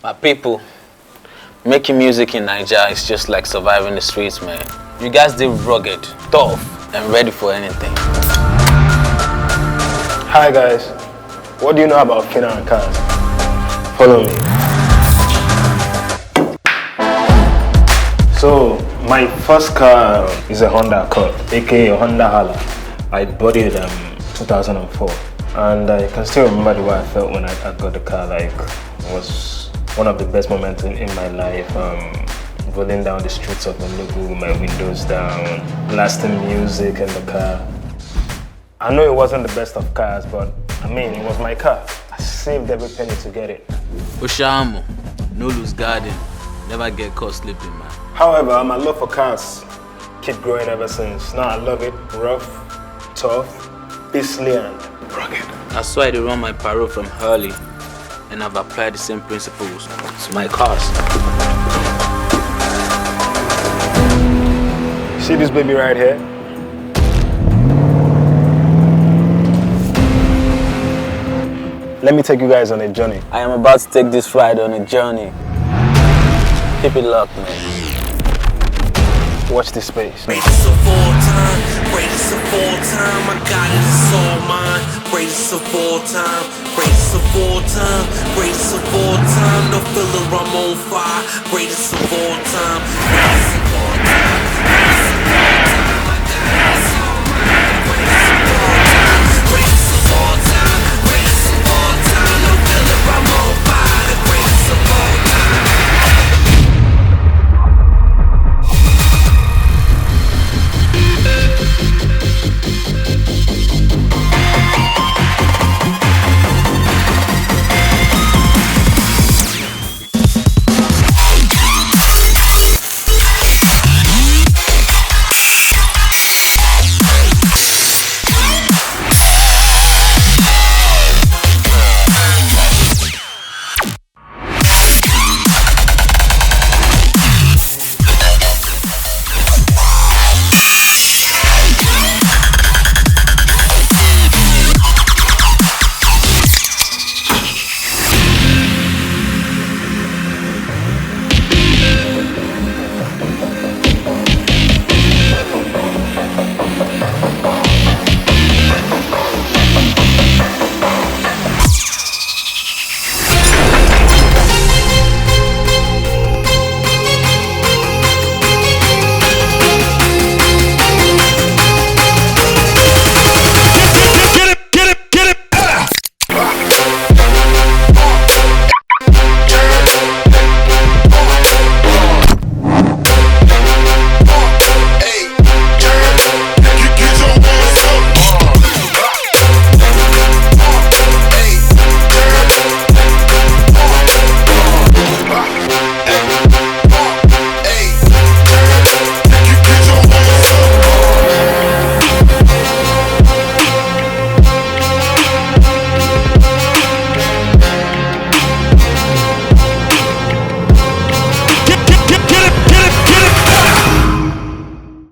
My people, making music in Nigeria is just like surviving the streets, man. You guys did rugged, tough, and ready for anything. Hi guys, what do you know about Phyno and cars? Follow me. So, my first car is a Honda Accord, aka a Honda Hala. I bought it in 2004, and I can still remember the way I felt when I got the car. Like, it was one of the best moments in my life. Rolling down the streets of Enugu with my windows down, blasting music in the car. I know it wasn't the best of cars, but I mean, it was my car. I saved every penny to get it. Oshamo, no lose garden, never get caught sleeping, man. However, my love for cars keep growing ever since. Now I love it, rough, tough, beastly, and rugged. That's why they run my parole from early, and I've applied the same principles to my cars. See this baby right here? Let me take you guys on a journey. I am about to take this ride on a journey. Keep it locked, man. Watch this space. Greatest of all time, greatest of all time, I got it, it's all mine. Greatest of all time, greatest of all time, greatest of all time, no filler, I'm on fire. Greatest of all time.